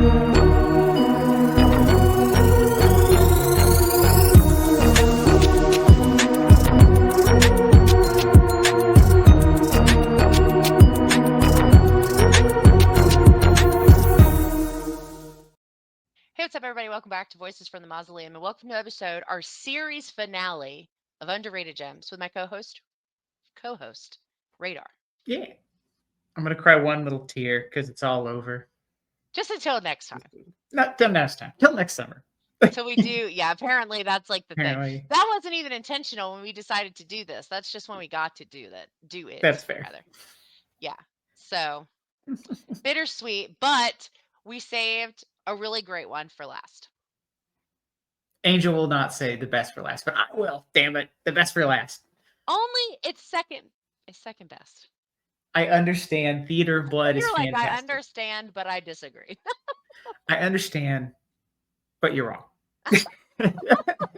Hey, what's up, everybody? Welcome back to Voices from the Mausoleum, and welcome to our series finale of Underrated Gems with my co-host, Radar. Yeah. I'm going to cry one little tear because it's all over. Just until next time. Not till next time. Till next summer. Until we do, apparently that's like the thing. Apparently. That wasn't even intentional when we decided to do this. That's just when we got to do it. That's fair. Rather. Yeah. So, bittersweet, but we saved a really great one for last. Angel will not say the best for last, but I will. Damn it. The best for last. Only it's second best. I understand theater blood is You're like, fantastic. I understand, but I disagree. I understand, but you're wrong.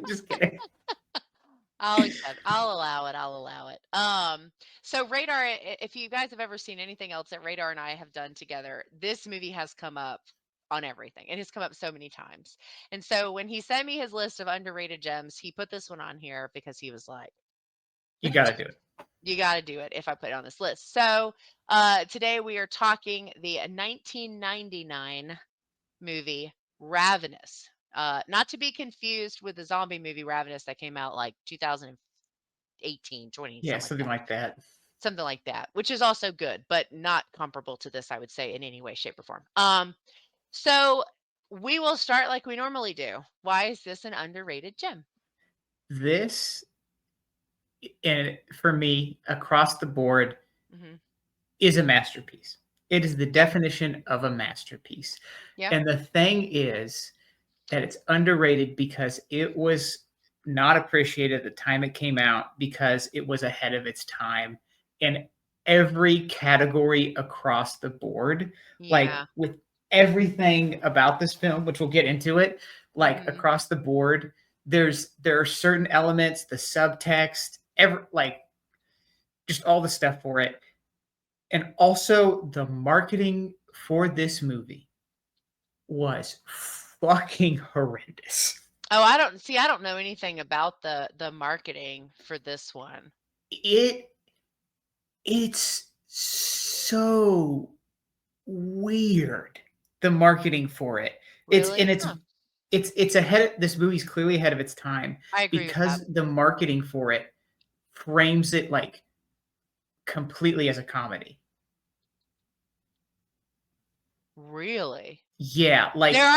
Just kidding. I'll allow it. So Radar, if you guys have ever seen anything else that Radar and I have done together, this movie has come up on everything. It has come up so many times. And so when he sent me his list of underrated gems, he put this one on here because he was like, You got to do it. You got to do it if I put it on this list. So today we are talking the 1999 movie Ravenous. Not to be confused with the zombie movie Ravenous that came out like 2018, 20. Yeah, something like that. Something like that, which is also good, but not comparable to this, I would say, in any way, shape, or form. So we will start like we normally do. Why is this an underrated gem? This, and for me, across the board, is a masterpiece. It is the definition of a masterpiece. Yeah. And the thing is that it's underrated because it was not appreciated at the time it came out because it was ahead of its time in every category across the board. Yeah. Like with everything about this film, which we'll get into it, like across the board, there are certain elements, the subtext, just all the stuff for it. And also the marketing for this movie was fucking horrendous. Oh, I don't know anything about the marketing for this one. It's so weird, the marketing for it. Really? It's ahead. This movie's clearly ahead of its time. I agree because with that. The marketing for it frames it like completely as a comedy. Really? Yeah, like there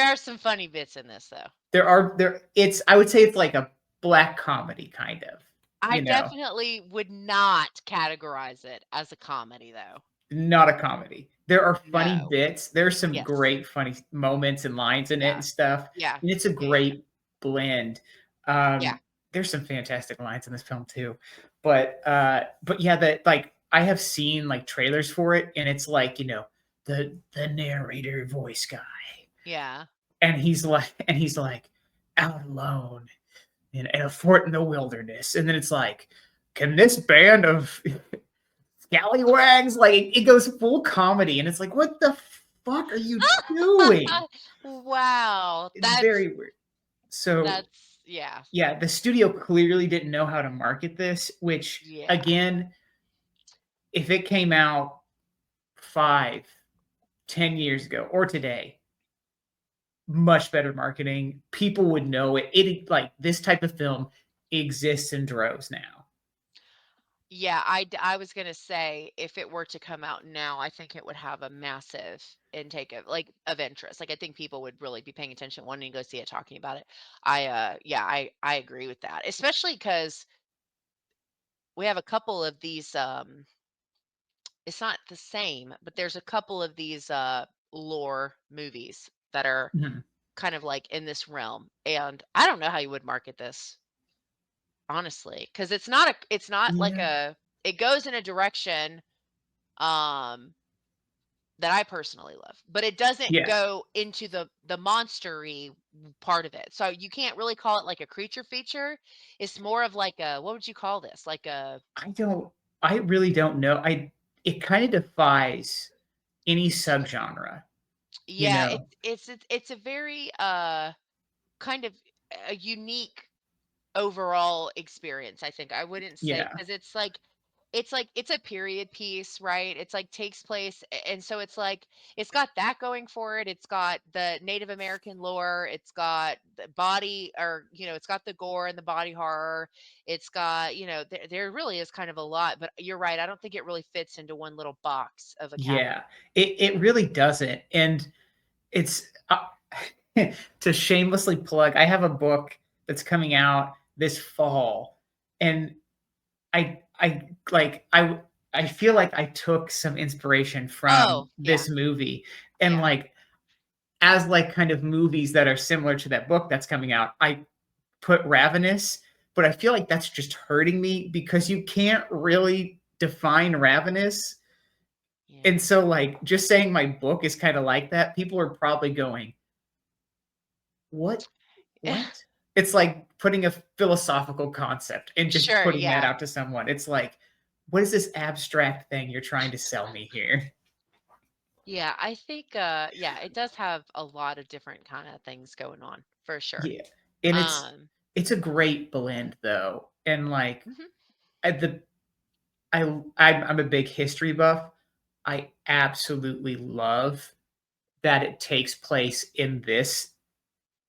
are some funny bits in this though. I would say it's like a black comedy kind of. I definitely would not categorize it as a comedy though. Not a comedy. There are funny bits. There's some great funny moments and lines in it and stuff. Yeah. And it's a great blend. There's some fantastic lines in this film too. But yeah, I have seen like trailers for it, and it's like, the narrator voice guy. Yeah. And he's like out alone in a fort in the wilderness. And then it's like, can this band of scallywags, like it goes full comedy, and it's like, what the fuck are you doing? Wow. It's very weird. So yeah, the studio clearly didn't know how to market this, which again, if it came out 5-10 years ago or today, much better marketing. People would know it. It like this type of film exists in droves now. Yeah, I was gonna say if it were to come out now, I think it would have a massive intake of interest. Like I think people would really be paying attention, wanting to go see it, talking about it. I agree with that, especially because we have a couple of these. It's not the same, but there's a couple of these lore movies that are kind of like in this realm, and I don't know how you would market this. Honestly, because it's not like it goes in a direction that I personally love, but it doesn't go into the monstery part of it. So you can't really call it like a creature feature. It's more of like a, what would you call this? Like a I really don't know. It kind of defies any subgenre. you Yeah, know? it's a very kind of a unique overall experience, I think. I wouldn't say Yeah. because it's a period piece, right? It's like takes place and so it's like it's got that going for it. It's got the Native American lore, it's got the body or it's got the gore and the body horror. It's got, there really is kind of a lot, but you're right. I don't think it really fits into one little box of a category. Yeah. It really doesn't, and it's to shamelessly plug, I have a book that's coming out this fall, and I like I feel like I took some inspiration from Oh, yeah. this movie, and, Yeah. like, as, like, kind of movies that are similar to that book that's coming out, I put Ravenous, but I feel like that's just hurting me because you can't really define Ravenous, Yeah. and so, like, just saying my book is kinda like that, people are probably going, "What? What?" It's like putting a philosophical concept and just Sure, putting that yeah. out to someone. It's like, "What is this abstract thing you're trying to sell me here?" Yeah, I think yeah, it does have a lot of different kind of things going on for sure. Yeah, and Um it's a great blend, though, and, like, mhm. at the I'm a big history buff. I absolutely love that it takes place in this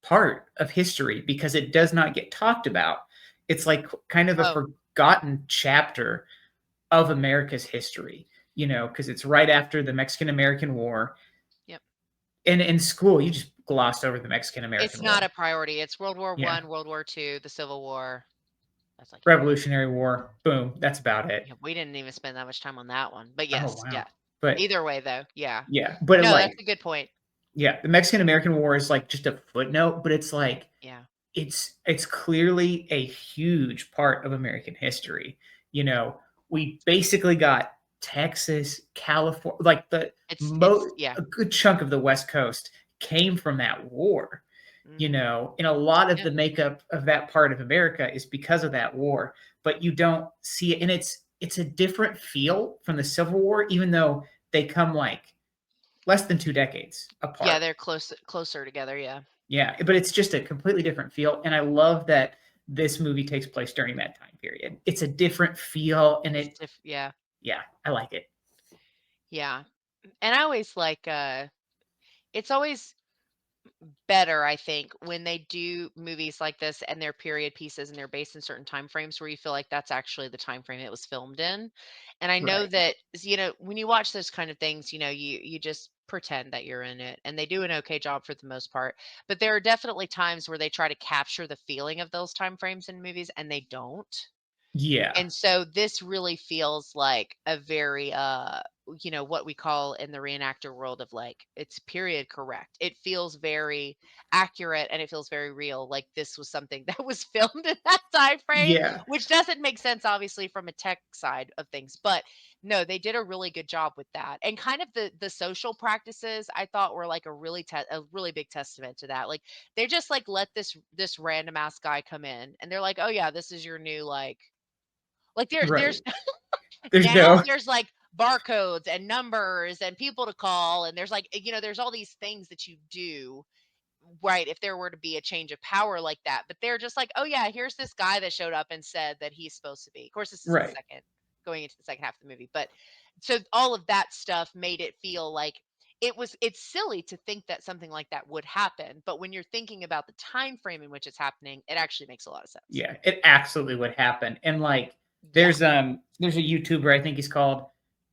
part of history because it does not get talked about. It's like kind of a Oh, forgotten chapter of America's history, because it's right after the Mexican American War. yep. And in school, you just glossed over the Mexican It's American not War. a priority. It's World War Yeah. One, World War Two, the Civil War. That's like it. Revolutionary War. Boom. That's about it. Yeah, we didn't even spend that much time on that one. But Oh, yes, wow. yeah. But Either way though, yeah. yeah, but No, that's like, a good point. yeah, the Mexican American War is like just a footnote, but it's like, Yeah. it's clearly a huge part of American history. You know, we basically got Texas, California, like It's yeah. a good chunk of the West Coast came from that war. Mhm. And a lot of Yep. the makeup of that part of America is because of that war. But you don't see it, and it's a different feel from the Civil War, even though they come like less than 2 decades Yeah, apart. they're closer together, yeah. Yeah, but it's just a completely different feel, and I love that this movie takes place during that time period. It's a different feel, and Yeah. yeah, I like it. Yeah. And I always like it's always better, I think, when they do movies like this and they're period pieces and they're based in certain time frames where you feel like that's actually the time frame it was filmed in. And I know Right. that when you watch those kind of things, you just pretend that you're in it and they do an okay job for the most part. But there are definitely times where they try to capture the feeling of those time frames in movies and they don't. Yeah. And so this really feels like a very what we call in the reenactor world of like it's period correct. It feels very accurate and it feels very real. Like this was something that was filmed in that time frame, Yeah. which doesn't make sense obviously from a tech side of things. But no, they did a really good job with that. And kind of the social practices I thought were like a really big testament to that. Like they just like let this random ass guy come in and they're like, "Oh yeah, this is your new like there's Right. There's now no there's like barcodes and numbers and people to call and there's like there's all these things that you do right if there were to be a change of power like that, but they're just like, oh yeah, here's this guy that showed up and said that he's supposed to be. Of course this is the right. second going into the second half of the movie, but so all of that stuff made it feel like it's silly to think that something like that would happen, but when you're thinking about the time frame in which it's happening, it actually makes a lot of sense. Yeah, it absolutely would happen. And like Yeah. there's a YouTuber, I think he's called,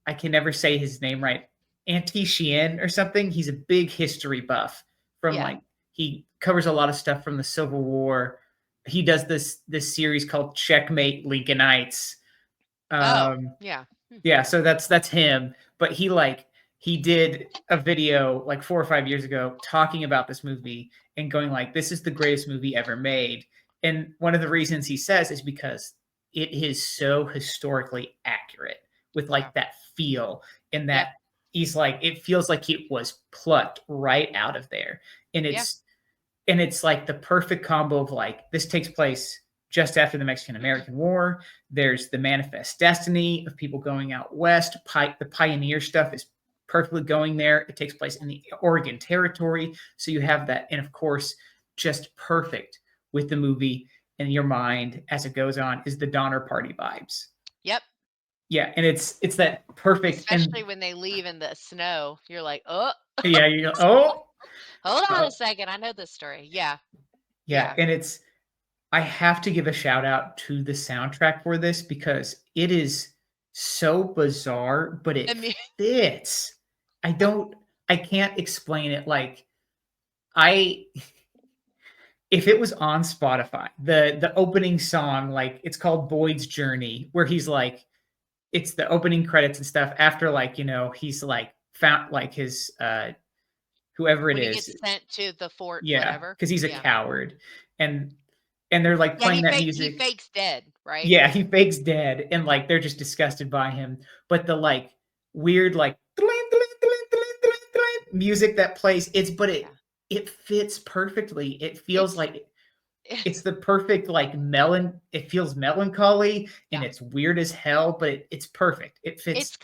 I can never say his name right, Anti Shien or something. He's a big history buff from Yeah. like he covers a lot of stuff from the Civil War. He does this series called Checkmate Lincolnites. Oh Um yeah. Hmm. yeah, so that's him, but he did a video like 4 or 5 years ago talking about this movie and going like, "This is the greatest movie ever made." And one of the reasons he says is because it is so historically accurate with Yeah. like that feel and Yep. that he's like it feels like it was plucked right out of there. And Yeah. it's like the perfect combo of like this takes place just after the Mexican American War. There's the manifest destiny of people going out west. The pioneer stuff is perfectly going there. It takes place in the Oregon Territory, so you have that, and of course, just perfect with the movie in your mind as it goes on is the Donner Party vibes. Yep. Yeah, and it's that perfect Especially and when they leave in the snow. You're like, "Oh, yeah, you go, oh, hold on a oh, second. I know this story." Yeah. yeah, Yeah. and it's I have to give a shout out to the soundtrack for this because it is so bizarre, but The it mu fits. I don't I can't explain it. Like I if it was on Spotify, the opening song, like it's called Boyd's Journey, where he's like it's the opening credits and stuff after like, he's like found like his whoever it when he is. gets sent to the fort, Yeah, whatever. because he's a Yeah. coward. And they're like Yeah, playing that he music. fakes dead, right? Yeah, he fakes dead, and like they're just disgusted by him. But the like weird like music that plays, Yeah. it fits perfectly. It feels It's like it's the perfect like it feels melancholy and yeah. it's weird as hell, but it's perfect. It fits It's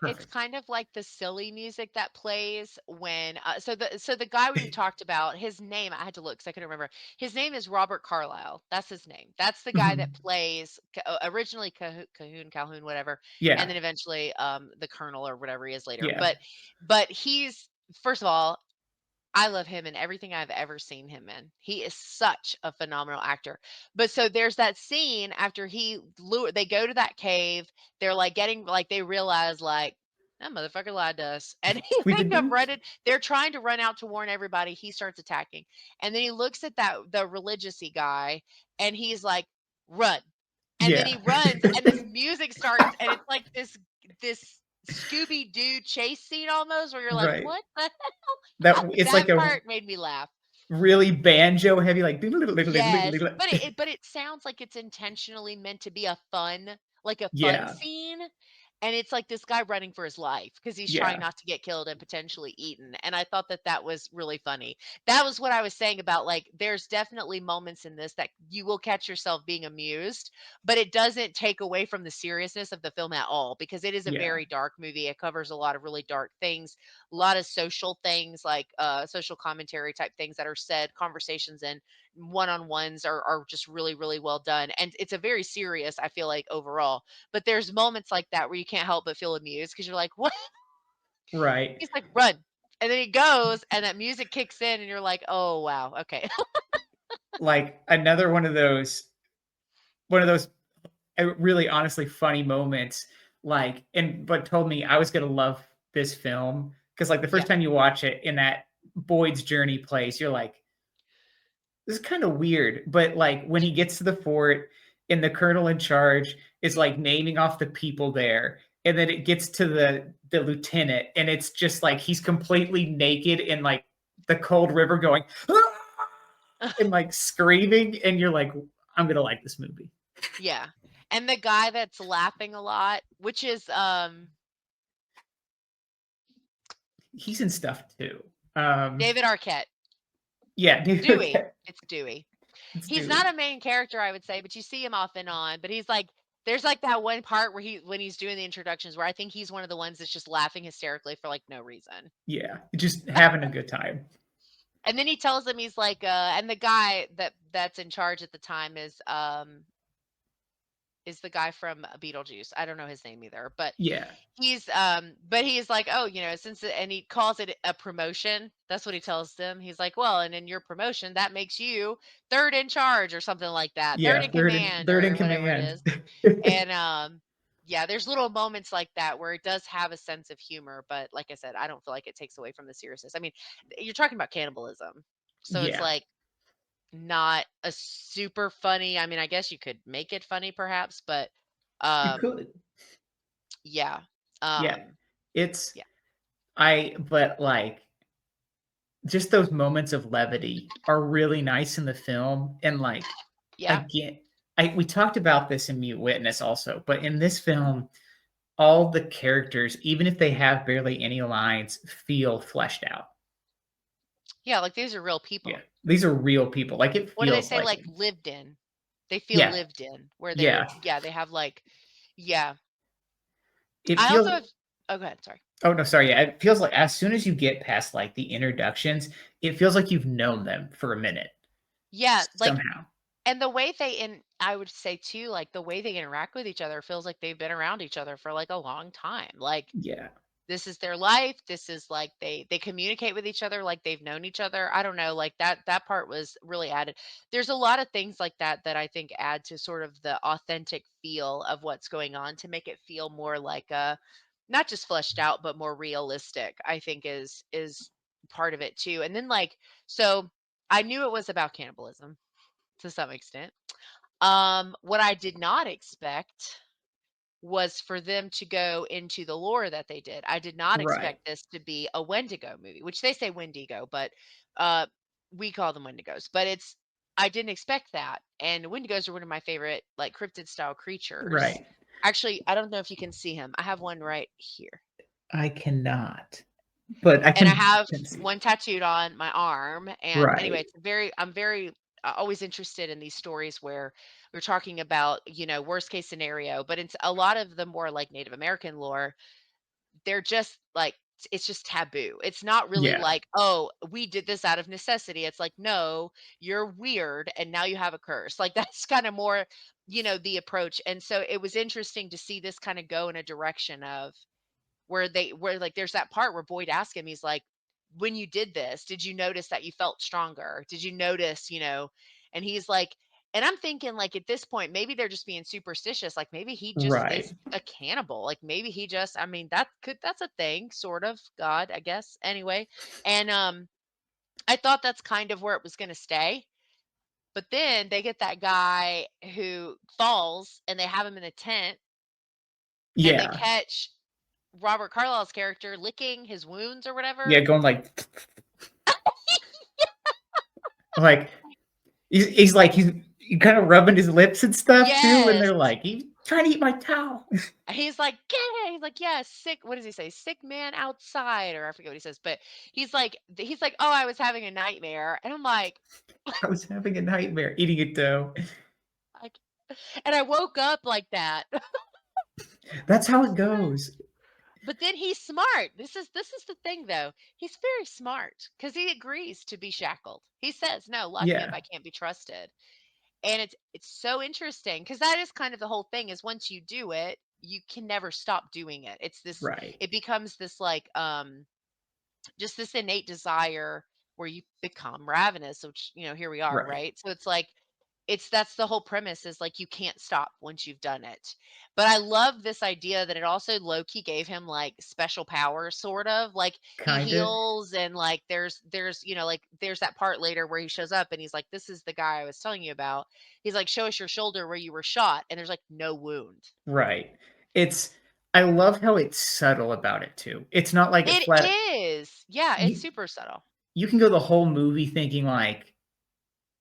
perfect. kind of like the silly music that plays when so the guy we talked about, his name, I had to look 'cause I couldn't remember. His name is Robert Carlyle. That's his name. That's the guy that Mhm. plays originally Cahoon, Calhoun, whatever, and Yeah, then eventually the Colonel or whatever he is later. yeah, But he's first of all, I love him in everything I've ever seen him in. He is such a phenomenal actor. But so there's that scene after they go to that cave. They're like getting like they realize like that motherfucker lied to us, and we they did come not. running. They're trying to run out to warn everybody. He starts attacking, and then he looks at the religious guy, and he's like, "Run!" And then Yeah, he runs, and this music starts, and it's like this Scooby Doo chase scene almost, where you're like, right. "What the That it's that like a part made me laugh. really banjo heavy, like Yes, but it sounds like it's intentionally meant to be like a fun yeah, scene, and it's like this guy running for his life because he's trying yeah, not to get killed and potentially eaten, and I thought that that was really funny. That was what I was saying about, like, there's definitely moments in this that you will catch yourself being amused, but it doesn't take away from the seriousness of the film at all because it is a yeah, very dark movie. It covers a lot of really dark things, a lot of social things, like, social commentary type things that are said, conversations and one-on-ones are just really, really well done, and it's a very serious, I feel like, overall, but there's moments like that where you can't help but feel amused because 'cause you're like, "What?" right. He's like, "Run," and then he goes, and that music kicks in, and you're like, "Oh, wow, okay." Like another one of those really honestly funny moments. Like, and but told me I was gonna love this film because like the Yeah, first time you watch it in that Boyd's Journey place, you're like, this is kind of weird. But like when he gets to the fort and the colonel in charge is like naming off the people there, and then it gets to the lieutenant, and it's just like he's completely naked in like the cold river going "Ah!" and like screaming, and you're like, I'm gonna like this movie. yeah, and the guy that's laughing a lot, which is, He's in stuff too. David Arquette. Yeah, dude, Dewey. okay. It's Dewey. It's He's not Dewey. a main character, I would say, but you see him off and on, but he's like there's like that one part where when he's doing the introductions where I think he's one of the ones that's just laughing hysterically for like no reason. Yeah, just having a good time. And then he tells him he's like and the guy that's in charge at the time is the guy from Beetlejuice. I don't know his name either, Yeah, he's like, "Oh, and he calls it a promotion." That's what he tells them. He's like, "Well, and in your promotion, that makes you third in charge or something like that. Third yeah, in command third in or whatever it command. is." And yeah, there's little moments like that where it does have a sense of humor, but like I said, I don't feel like it takes away from the seriousness. I mean, you're talking about cannibalism. So it's Yeah, like not a super funny. I mean, I guess you could make it funny perhaps, but you um could. yeah. Yeah, Um it's yeah. but like just those moments of levity are really nice in the film, and like Yeah. again, I we talked about this in Mute Witness also, but in this film, all the characters, even if they have barely any lines, feel fleshed out. Yeah, like these are real Yeah, people. these are real people. Like it What do they feels say? like Like it. lived in. They feel Yeah, lived in where yeah. they have like yeah. It I also feels have oh go ahead, sorry. Oh, no, sorry, yeah, it feels like as soon as you get past, like, the introductions, it feels like you've known them for a minute Yeah, like, somehow. and the way they and I would say too, like, the way they interact with each other feels like they've been around each other for, like, a long time. Like, Yeah. this is their life. This is like they communicate with each other like they've known each other. I don't know, like that part was really added. There's a lot of things like that that I think add to sort of the authentic feel of what's going on to make it feel more like a not just fleshed out but more realistic. I think is part of it too. And then like so I knew it was about cannibalism to some extent. What I did not expect was for them to go into the lore that they did. I did not Right. expect this to be a Wendigo movie, which they say Wendigo, but uh, we call them Wendigos. But it's I didn't expect that. And Wendigos are one of my favorite like cryptid style creatures. Right. Actually, I don't know if you can see him. I have one right here. I cannot, but I And I have can see. one tattooed on my arm. And anyway, Right. it's very I'm very always interested in these stories where we're talking about, worst case scenario, but it's a lot of the more like Native American lore. They're just like it's just taboo. It's not really Yeah. like, "Oh, we did this out of necessity." It's like, "No, you're weird and now you have a curse." Like that's kind of more, the approach. And so it was interesting to see this kind of go in a direction of where like there's that part where Boyd asked him, he's like, "When you did this, did you notice that you felt stronger? Did you notice, And he's like, and I'm thinking like at this point, maybe they're just being superstitious. Like maybe he just is Right. a cannibal. Like maybe he just, I mean, that's a thing, sort of. God, I guess. Anyway. And I thought that's kind of where it was gonna stay. But then they get that guy who falls and they have him in a tent and they Yeah. catch Robert Carlyle's character licking his wounds or Yeah, whatever. going like he's kinda rubbing his lips and stuff too, and Yes. they're like, "He's trying to eat my towel." He's like, "Get it." He's like, "Yeah, sick." What does he say? Sick man outside, or I forget what he says, but he's like, "Oh, I was having a nightmare." And I'm I was having a nightmare eating a toe. like, and I woke up like that. That's how it goes. But then he's smart. This is the thing though. He's very smart because he agrees to be shackled. He says, "No, lock me up. Yeah. I can't be trusted." And it's so interesting because that is kind of the whole thing is once you do it, you can never stop doing it. Right. It becomes this like just this innate desire where you become ravenous, which here we are, Right. right? So it's like that's the whole premise is like you can't stop once you've done it. But I love this idea that it also low key gave him like special powers, sort of like he Kinda. heals. And like there's like there's that part later where he shows up and he's like, "This is the guy I was telling you about." He's like, "Show us your shoulder where you were shot," and there's like no wound. Right. It's I love how it's subtle about it too. It's not like it It flat is, yeah, it's you super subtle. you can go the whole movie thinking like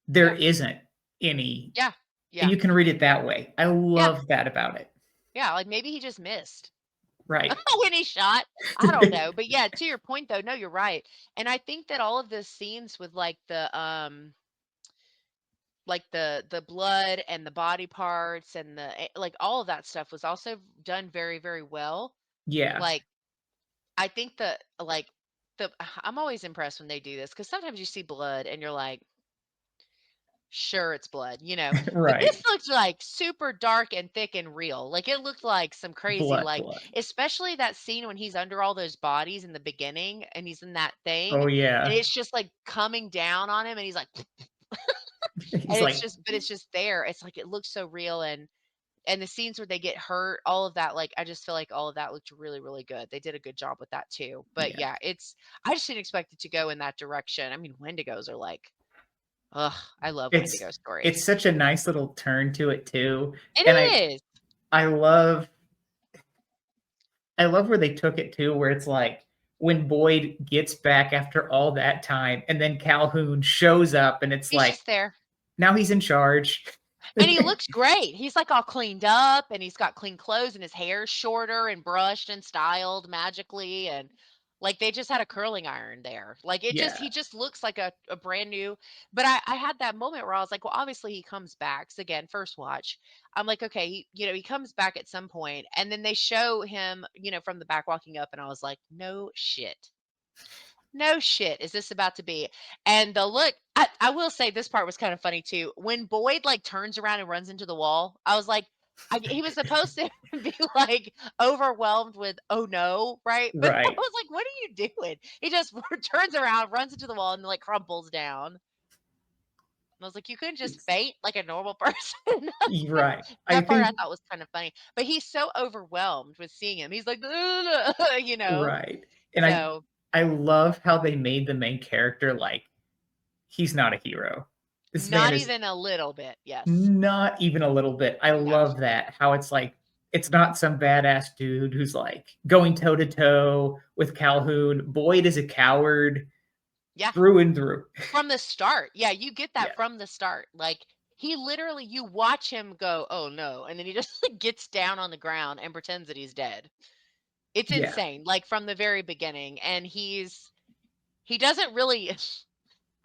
there Yeah, isn't any yeah, and yeah, you can read it that way. I yeah, love that about it. yeah. Like maybe he just missed. Right. When he shot. I don't know. But yeah, to your point though, no, you're right. And I think that all of the scenes with like the blood and the body parts and like all of that stuff was also done very, very well. Yeah. Like I think that like the I'm always impressed when they do this because sometimes you see blood and you're like, sure, it's blood. But Right. this looks like super dark and thick and real. Like it looked like some crazy, Blood, like blood. especially that scene when he's under all those bodies in the beginning and he's in that thing Oh, and yeah. it's just like coming down on him and he's like, He's and like it's just there. It's like it looks so real. And the scenes where they get hurt, all of that, like I just feel like all of that looked really, really good. They did a good job with that too. But yeah. yeah, I just didn't expect it to go in that direction. I mean, Wendigos are like, ugh, I love It's Wendigo it's stories. such a nice little turn to it too, It and is. I love I love where they took it to, where it's like when Boyd gets back after all that time, and then Calhoun shows up, and it's He's like, just there. now he's in charge. And he looks great. He's like all cleaned up and he's got clean clothes and his hair's shorter and brushed and styled magically. And Like they just had a curling iron there. Like he Yeah. just looks like a brand new. But I had that moment where I was like, well, obviously he comes back. So again, first watch, I'm like, okay, he comes back at some point, and then they show him, from the back walking up, and I was like, no shit. No shit is this about to be? And the look, I will say this part was kind of funny too. When Boyd like turns around and runs into the wall, I was like, he was supposed to be like overwhelmed with oh no, right? But I Right. was like, what are you doing? He just turns around, runs into the wall, and like crumples down. And I was like, you couldn't just faint like a normal person. Right. I That part I think thought was kind of funny. But he's so overwhelmed with seeing him. He's like, right. And So I love how they made the main character like he's not a hero. This man not is even a little bit. Yes. not even a little bit. I No. love that. How it's like it's not some badass dude who's like going toe to toe with Calhoun. Boyd is a coward Yeah. through and through. From the start. Yeah, you get that Yeah. from the start. Like he literally you watch him go, "Oh no." And then he just like, gets down on the ground and pretends that he's dead. It's Yeah. insane. Like from the very beginning, and he doesn't really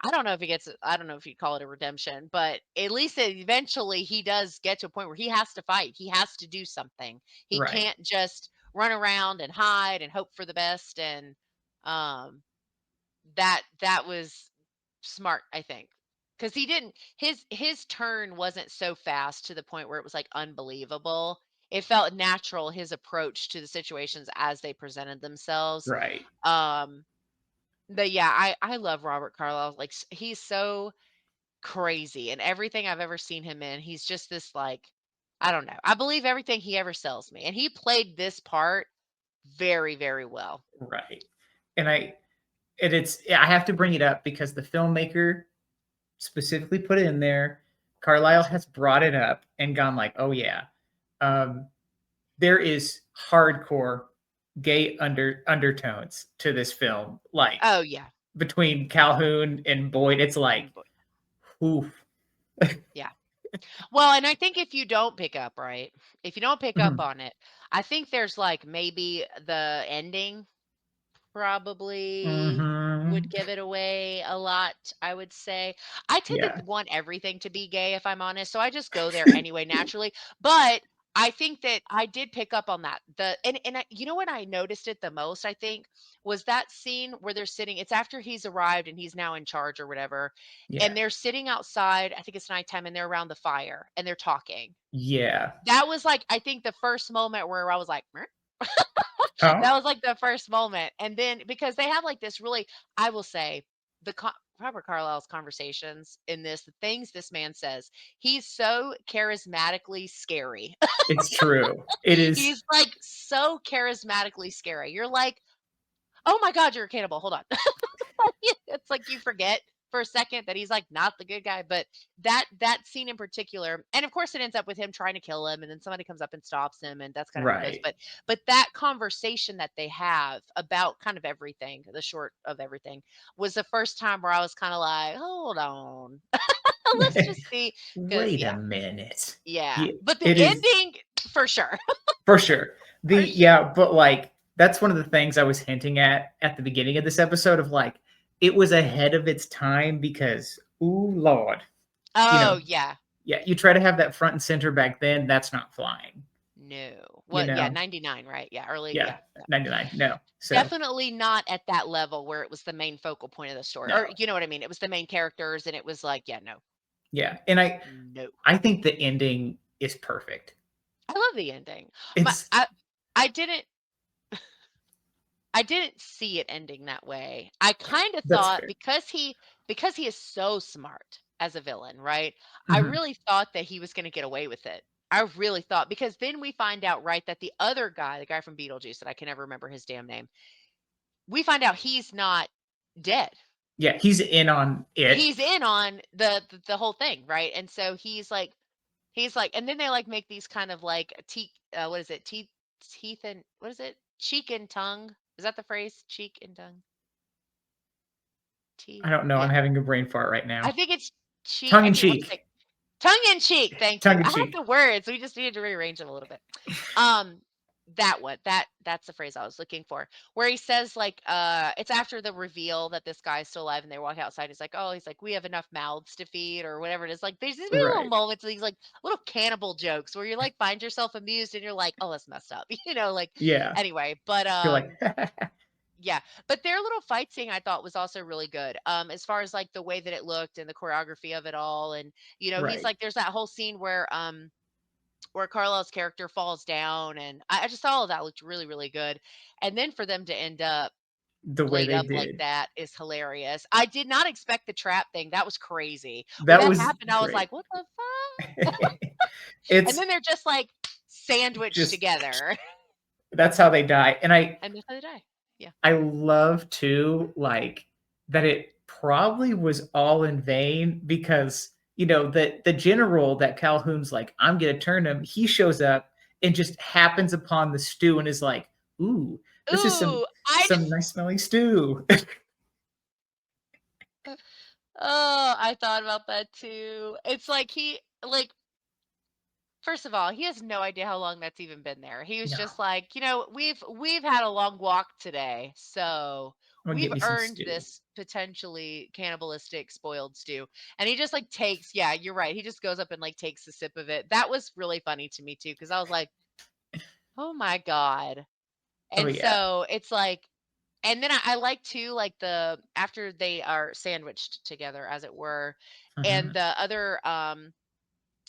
I don't know if you call it a redemption, but at least eventually he does get to a point where he has to fight. He has to do something. He Right. can't just run around and hide and hope for the best. And um that was smart, I think. Because he didn't his turn wasn't so fast to the point where it was like unbelievable. It felt natural, his approach to the situations as they presented themselves. Right. Um but yeah, I love Robert Carlyle. Like he's so crazy and everything I've ever seen him in. He's just this like I don't know. I believe everything he ever sells me. And he played this part very, very well. Right. And I have to bring it up because the filmmaker specifically put it in there. Carlisle has brought it up and gone like, "Oh yeah, there is hardcore gay undertones to this film." Like Oh yeah. between Calhoun and Boyd, it's like, oof. Yeah. Well, and I think if you don't pick up, right? If you don't pick up Mhm. on it, I think there's like maybe the ending probably would Mhm. give it away a lot, I would say. I tend Yeah. to want everything to be gay if I'm honest, so I just go there anyway naturally. But I think that I did pick up on that. You know what I noticed it the most, I think, was that scene where they're sitting. It's after he's arrived and he's now in charge or whatever, Yeah. and they're sitting outside. I think it's nighttime, and they're around the fire and they're talking. Yeah. That was like I think the first moment where I was like, "Meh." Oh, That was like the first moment. And then because they have like this really, I will say, Robert Carlyle's conversations in this, the things this man says, he's so charismatically scary. it's true. It is He's like so charismatically scary. You're like, oh my God, you're a cannibal. Hold on. It's like you forget for a second that he's like not the good guy, but that scene in particular, and of course it ends up with him trying to kill him, and then somebody comes up and stops him, and that's kind of how it goes. right. But that conversation that they have about kind of everything, the short of everything, was the first time where I was kind of like, hold on, let's just see, because Wait a minute. yeah, Yeah, but the it is ending for sure, for sure. for sure. But like that's one of the things I was hinting at the beginning of this episode of like it was ahead of its time because ooh lord, you Oh know, yeah, yeah, you try to have that front and center back then, that's not flying. no, You yeah, know? 99, right? Yeah, early, Yeah, yeah. 99. No. So, Definitely not at that level where it was the main focal point of the story, or no. you know what I mean? It was the main characters, and it was like, yeah, no, Yeah, and no. I think the ending is perfect. I love the ending. My, It's I didn't, I didn't see it ending that way. I kind of that's thought fair. because he is so smart as a villain, right? I Mhm. really thought that he was going to get away with it. I really thought because then we find out right that the other guy, the guy from Beetlejuice, that I can never remember his damn name, we find out he's not dead. Yeah, he's in on it. He's in on the whole thing, right? And so he's like, and then they like make these kind of like teeth, what is it? Teeth and what is it? Cheek and tongue. Is that the phrase? Cheek and tongue. Teeth. I don't know, I'm Yeah. having a brain fart right I now. think it's cheek. Tongue I in can't want to say cheek. tongue in cheek. Thank you. Tongue in I have cheek. the words. We just needed to rearrange them a little bit. Um, That one, that's the phrase I was looking for, where he says, like, it's after the reveal that this guy's still alive, and they walk outside, he's like, "Oh," he's like, "We have enough mouths to feed," or whatever it is, like, there's these little Right. moments, these, like, little cannibal jokes where you, like, find yourself amused, and you're like, "Oh, that's messed up," like, Yeah. anyway, but, You're like, yeah, but their little fight scene I thought was also really good, as far as, like, the way that it looked and the choreography of it all, and, he's right. like there's that whole scene where Carlisle's character falls down, and I just thought all of that looked really, really good. And then for them to end up The way laid they up like did. that is hilarious. I did not expect the trap thing. That was crazy. When That that was happened, I was great. like, "What the fuck?" And It's then they're just like sandwiched just together, that's how they die, and and that's how they die. Yeah. I love too, like, that it probably was all in vain because, the general that Calhoun's like, "I'm gonna turn him," he shows up and just happens upon the stew and is like, "Ooh, this is some Ooh, I some nice smelling stew." oh, I thought about that too. It's like first of all, he has no idea how long that's even been there. He was No, just like, we've had a long walk today, so "I'm gonna we've get me some earned stew." this potentially cannibalistic spoiled stew. And he just like takes, yeah, you're right. He just goes up and like takes a sip of it. That was really funny to me too, because I was like, oh my God. Oh, And yeah. so it's like, and then I like too, like after they are sandwiched together, as it were, and Mhm. the other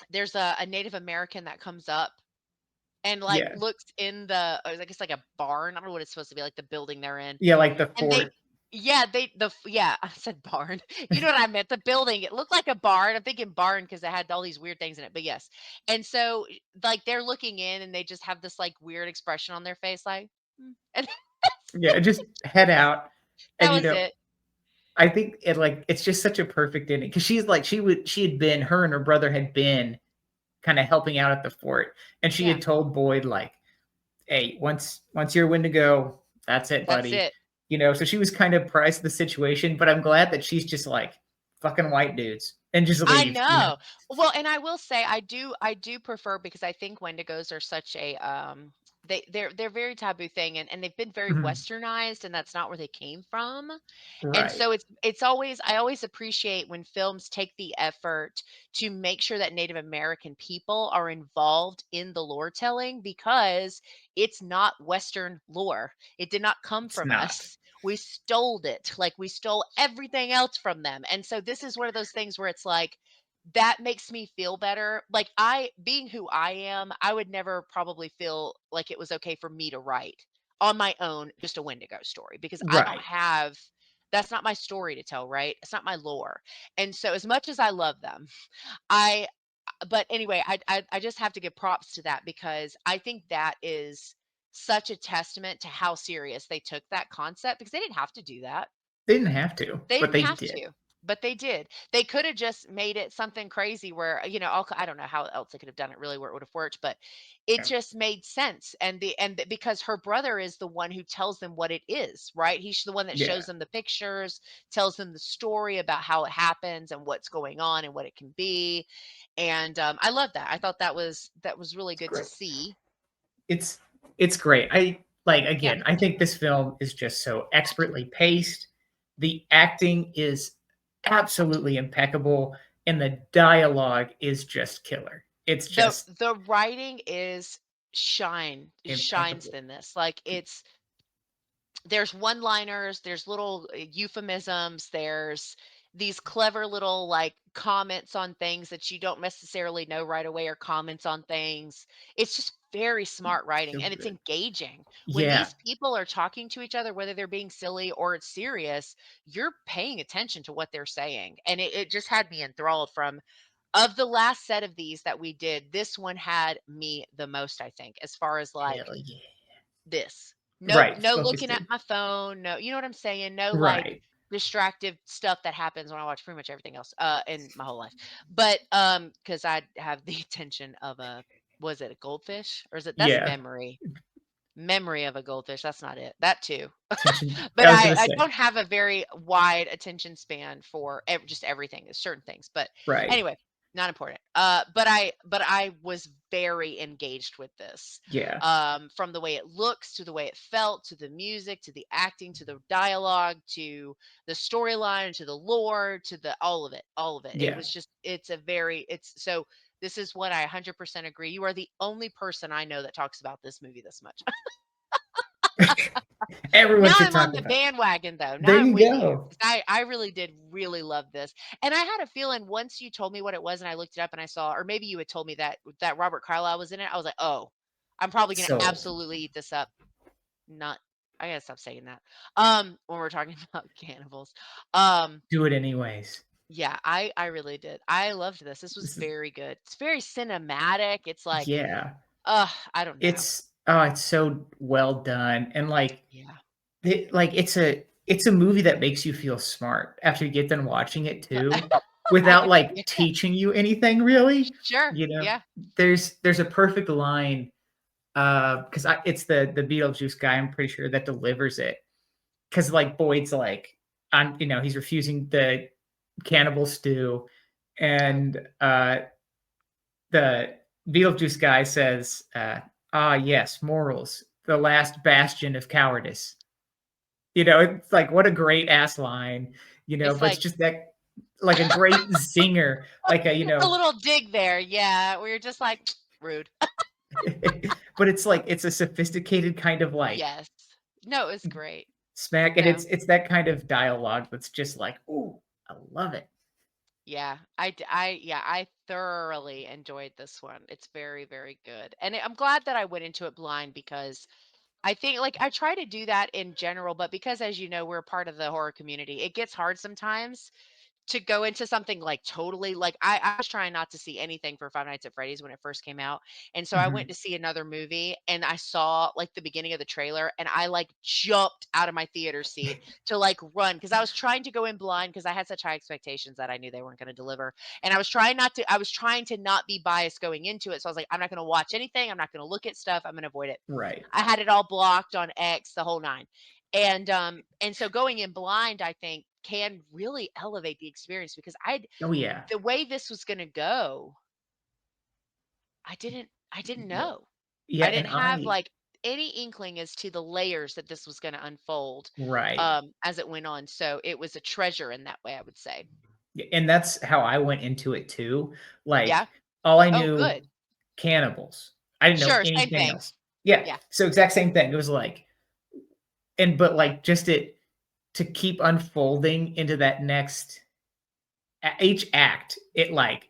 there's a Native American that comes up and, like, Yeah. looks in the I guess, like, a barn. I don't know what it's supposed to be, like, the building they're in, Yeah, like the and they fort. yeah, yeah, I said barn. You know what I meant, the building, it looked like a barn. I'm thinking barn because it had all these weird things in it, but yes. And so, like, they're looking in, and they just have this, like, weird expression on their face, like, "Mm," and Yeah, just head out that and, was it. I think it's just such a perfect ending because she's like she had been her and her brother had been kinda helping out at the fort, and she Yeah, had told Boyd, like, "Hey, once you're Wendigo, that's it, that's buddy." it. So she was kind of priced to the situation, but I'm glad that she's just like, "Fucking white dudes," and just I leaves. know. Well, and I will say I do prefer because I think Wendigos are such a they're very taboo thing, and they've been very Mhm. westernized, and that's not where they came from. And Right. so it's always I always appreciate when films take the effort to make sure that Native American people are involved in the lore telling because it's not Western lore. It did not come It's from not. us. We stole it. Like we stole everything else from them. And so this is one of those things where it's like that makes me feel better. Like being who I am, I would never probably feel like it was okay for me to write on my own just a Wendigo story because I don't Right. have that's not my story to tell, right? It's not my lore. And so as much as I love them, I but anyway, I just have to give props to that because I think that is such a testament to how serious they took that concept because they didn't have to do that. They didn't have to, They but didn't they have did. to, but they did. They could have just made it something crazy where, I don't know how else they could have done it really where it would have worked, but it Yeah. just made sense. Because her brother is the one who tells them what it is, right? He's the one that Yeah. shows them the pictures, tells them the story about how it happens and what's going on and what it can be. And I love that. I thought that was really It's good to great. see. It's it's great. Yeah. I think this film is just so expertly paced. The acting is absolutely impeccable, and the dialogue is just killer. It's The just the writing shines impeccable. in this. Like there's one-liners, there's little euphemisms, there's these clever little like comments on things that you don't necessarily know right away or comments on things. It's just very smart writing So and it's good. engaging. When Yeah. these people are talking to each other, whether they're being silly or it's serious, you're paying attention to what they're saying. And it just had me enthralled from of the last set of these that we did, this one had me the most, I think, as far as like Hell yeah. this. No Right, no focused looking at in. my phone, no you know what I'm saying? No, like, Right. distractive stuff that happens when I watch pretty much everything else, in my whole life. But, because I have the attention of a was it a goldfish? Or is it that's Yeah. memory. Memory of a goldfish, that's not it. That too. Attention. But I was I gonna I say. don't have a very wide attention span for just everything, there's certain things. But Right. anyway, Not important. But I was very engaged with this. Yeah. From the way it looks to the way it felt to the music to the acting to the dialogue to the storyline to the lore to the all of it. All of it. It Yeah. was just it's so this is what I 100% agree. You are the only person I know that talks about this movie this much. Everyone Now should I'm talk on the about it. bandwagon though. Now There I'm you with you go. 'cause I really did really love this. And I had a feeling once you told me what it was and I looked it up and I saw, or maybe you had told me that Robert Carlyle was in it, I was like, "Oh, I'm probably gonna Sold. absolutely eat this up." Not I gotta stop saying that. When we're talking about cannibals. Um, Do it anyways. yeah, I really did. I loved this. This was This is very good. It's very cinematic. It's like, yeah. I don't know. It's so well done, and, like, Yeah. it's a movie that makes you feel smart after you get done watching it too, I without, could like, yeah. teaching you anything really, Sure. you know? Yeah. There's a perfect line, because it's the Beetlejuice guy, I'm pretty sure, that delivers it. Because like, Boyd's like, he's refusing the cannibal stew, Oh, and, the Beetlejuice guy says, "Ah, yes, morals, the last bastion of cowardice." It's like, what a great ass line, it's but it's like just that, like a great zinger, like a little dig there, yeah, where you're just like, "Rude." but it's like, it's a sophisticated kind of like Yes. No, it's great. smack, and No. it's that kind of dialogue that's just like, ooh, I love it. Yeah. Yeah, I thoroughly enjoyed this one. It's very, very good. And I'm glad that I went into it blind because I think, like, I try to do that in general, but because, as you know, we're part of the horror community, it gets hard sometimes to go into something, like, totally like, I was trying not to see anything for Five Nights at Freddy's when it first came out, and so I went Mhm. to see another movie, and I saw, like, the beginning of the trailer, and I, like, jumped out of my theater seat to, like, run because I was trying to go in blind because I had such high expectations that I knew they weren't gonna deliver, and I was trying to not be biased going into it, so I was like, "I'm not gonna watch anything, I'm not gonna look at stuff, I'm gonna avoid it." Right. I had it all blocked on X, the whole 9. And so going in blind, I think, can really elevate the experience because Oh, yeah. the way this was gonna go, I didn't No. know. Yeah, I and didn't have, I like, any inkling as to the layers that this was gonna unfold, right. as it went on, so it was a treasure in that way, I would say. Yeah, and that's how I went into it too. Yeah? Like, all I Oh, knew, good. cannibals. I didn't know Sure, same anything thing. else. Yeah, Yeah, so exact same thing. It was like, but like, just it to keep unfolding into that next each act, it like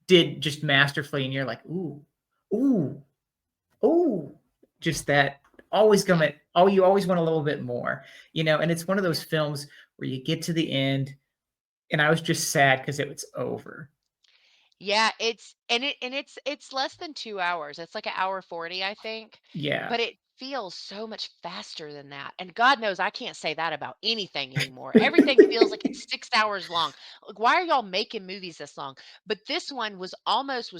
did just masterfully, and you're like, ooh, ooh, ooh, just that always yeah, coming. Oh, you always want a little bit more, and it's one of those yeah. films where you get to the end, and I was just sad because it was over. Yeah, it's less than 2 hours. It's like an hour 40, I think, Yeah. but it feels so much faster than that, and God knows I can't say that about anything anymore. Everything feels like it's 6 hours long. Like, why are y'all making movies this long? But this one was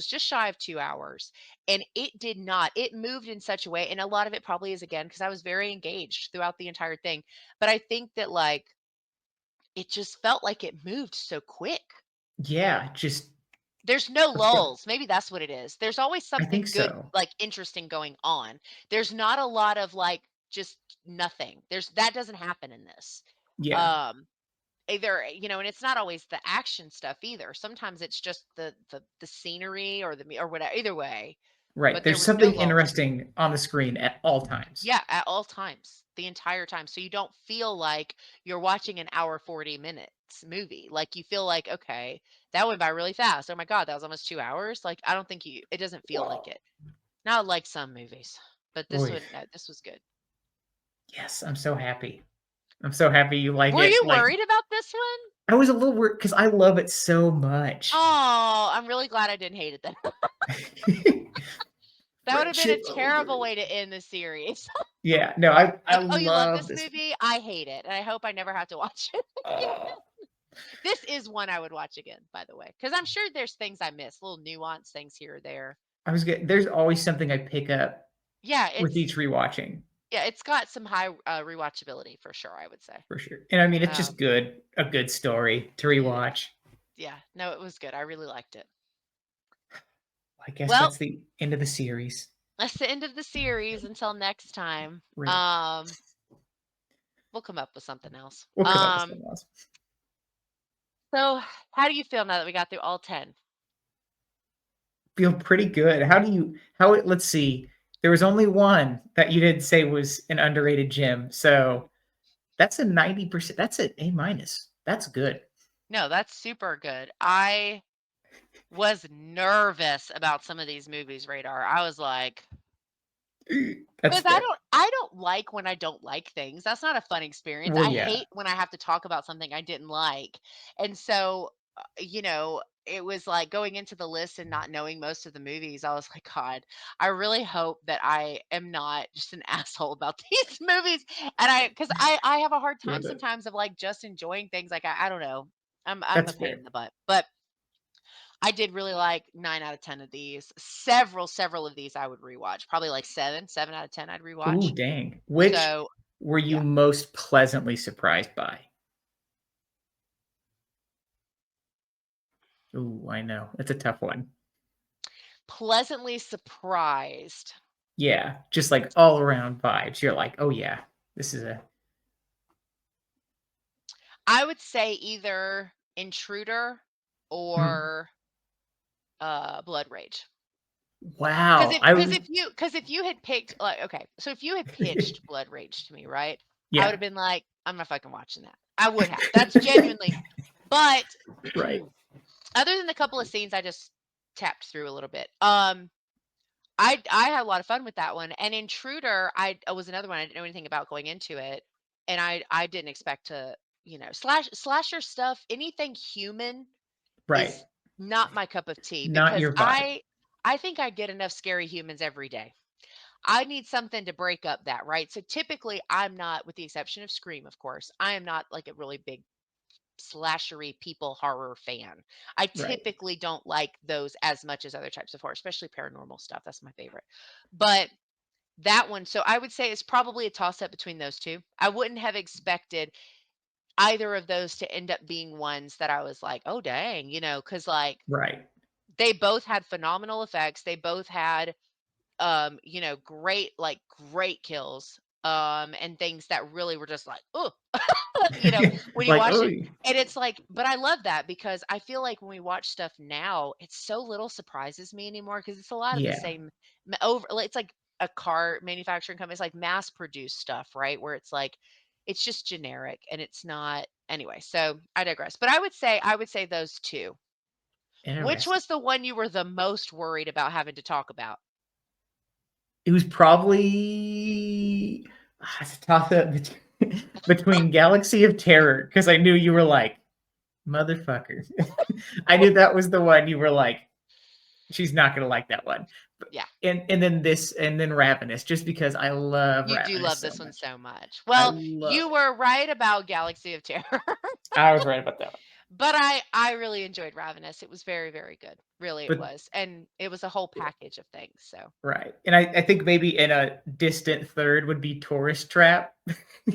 just shy of 2 hours, and it did not. It moved in such a way, and a lot of it probably is, again, because I was very engaged throughout the entire thing, but I think that, like, it just felt like it moved so quick. Yeah, just There's no let's go. lulls, maybe that's what it is. There's always I think something good, so. like, interesting going on. There's not a lot of, like, just nothing. That doesn't happen in this. Yeah, Um, either, and it's not always the action stuff either. Sometimes it's just the scenery or or whatever, either way, right. but there There's was no something lulls. interesting on the screen at all times. Yeah, at all times, the entire time. So you don't feel like you're watching an hour 40 minutes movie. Like you feel like, okay, that went by really fast. Oh my God, that was almost 2 hours. Like I don't think it doesn't feel like Wow. it. Not like some movies, but Oy. this was good. Yes, I'm so happy. I'm so happy you like Were it. you Like, worried about this one? I was a little worried because I love it so much. Oh, I'm really glad I didn't hate it then. That would have been a Friendship terrible over. way to end the series. Yeah, no, I Like, oh, you love love this this. movie? I hate it. And I hope I never have to watch it. Oh, This is one I would watch again, by the way, because I'm sure there's things I miss, little nuance things here or there. there's always something I pick up Yeah, with each rewatching, it's got some high rewatchability for sure, I would say. for sure. And I mean, it's just Um, good, a good story to it is. rewatch. yeah. No, it was good. I really liked it. I guess Well, that's the end of the series. that's the end of the series. Until next time. Right. We'll come up with something else. We'll come up with something else. So how do you feel now that we got through all 10? Feel pretty good. Let's see. There was only one that you didn't say was an underrated gem. So that's a 90%. That's an A-. That's good. No, that's super good. I was nervous about some of these movies, Radar. I was like, That's because fair. I don't like when I don't like things. That's not a fun experience. Well, I yeah. hate when I have to talk about something I didn't like. And so, it was like going into the list and not knowing most of the movies. I was like, God, I really hope that I am not just an asshole about these movies. And because I have a hard time sometimes of like just enjoying things. Like, I don't know. I'm a That's pain fair. in the butt, but I did really like 9 out of 10 of these. Several of these I would rewatch. Probably like 7 out of 10 I'd Ooh, rewatch. dang. Which So, were you yeah. most pleasantly surprised by? Ooh, I know. It's a tough one. Pleasantly surprised. Yeah, just like all around vibes. You're like, "Oh yeah, this is a." I would say either Intruder or Blood Rage. Because Wow, if I because was. if you had picked like okay, so if you had pitched Blood Rage to me, right? I would Yeah. have been like, I'm not fucking watching that. I would have. That's genuinely. But Right. other than the couple of scenes I just tapped through a little bit, I had a lot of fun with that one. And Intruder, I was another one I didn't know anything about going into it, and I didn't expect to, slasher stuff. Anything human Right. is not my cup of tea Not because your vibe. I think I get enough scary humans every day. I need something to break up that, right? So typically, I'm not, with the exception of Scream, of course, I am not like a really big slashery people horror fan. I Right. typically don't like those as much as other types of horror, especially paranormal stuff. That's my favorite. But that one, so I would say it's probably a toss up between those two. I wouldn't have expected either of those to end up being ones that I was like, "Oh dang," cuz like Right. they both had phenomenal effects. They both had great kills and things that really were just like, "Oh, when you Like, watch oh it, and it's like, but I love that because I feel like when we watch stuff now, it's so little surprises me anymore because it's a lot of the yeah. same over. It's like a car manufacturing company. It's like mass produced stuff, right? Where it's like, it's just generic and it's not anyway. So I digress. But I would say those two. Which Interesting. was the one you were the most worried about having to talk about? It was probably it's a toss up between Galaxy of Terror because I knew you were like motherfucker. I knew that was the one you were like, she's not gonna like that one. Yeah. And then this and then Ravenous, just because I love You do Ravenous love so this one much. so much. I Well, love you it. were right about Galaxy of Terror, I was right about that one. but I really enjoyed Ravenous. It was very, very good. Really, it But was. And it was a whole yeah, package of things. So right. And I think maybe in a distant third would be Tourist Trap.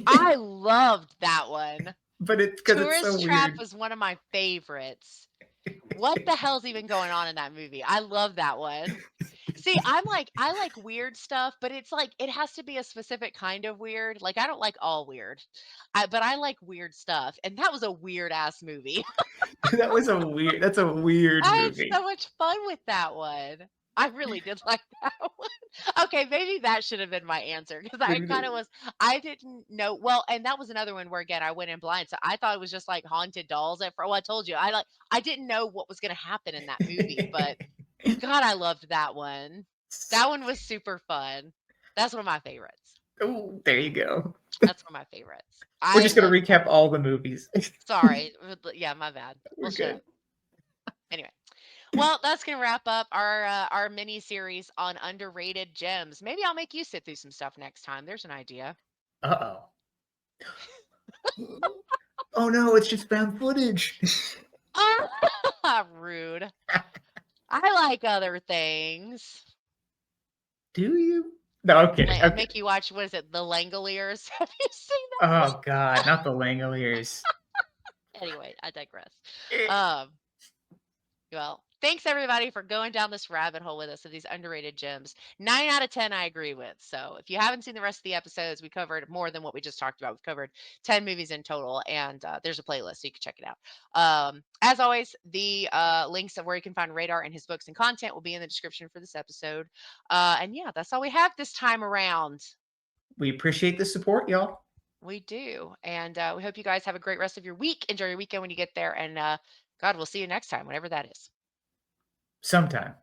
I loved that one. But it's because it's so Tourist Trap weird. was one of my favorites. What the hell's even going on in that movie? I love that one. See, I like weird stuff, but it's like it has to be a specific kind of weird. Like I don't like all weird. But I like weird stuff. And that was a weird ass movie. That's a weird I had movie. so much fun with that one. I really did like that one. Okay, maybe that should have been my answer because I kind of was. I didn't know. Well, and that was another one where again I went in blind, so I thought it was just like haunted dolls. At first, well, I told you I didn't know what was going to happen in that movie, but God, I loved that one. That one was super fun. That's one of my favorites. Oh, there you go. That's one of my favorites. We're I just gonna love that recap one. all the movies. Sorry, yeah, my bad. Well, We're shut good. up. Anyway. Well, that's gonna wrap up our mini series on underrated gems. Maybe I'll make you sit through some stuff next time. There's an idea. Uh oh. Oh no, it's just found footage. Ah, rude. I like other things. Do you? No, okay, I'll okay. make you watch. What is it? The Langoliers. Have you seen that? Oh god, not the Langoliers. Anyway, I digress. Eh, Um, Well, thanks everybody for going down this rabbit hole with us of these underrated gems. 9 out of 10 I agree with. So if you haven't seen the rest of the episodes, we covered more than what we just talked about. We've covered 10 movies in total, and there's a playlist so you can check it out. As always, the links of where you can find Radar and his books and content will be in the description for this episode. And yeah, that's all we have this time around. We appreciate the support, y'all. We do. And we hope you guys have a great rest of your week. Enjoy your weekend when you get there. And God, we'll see you next time, whenever that is. Sometime.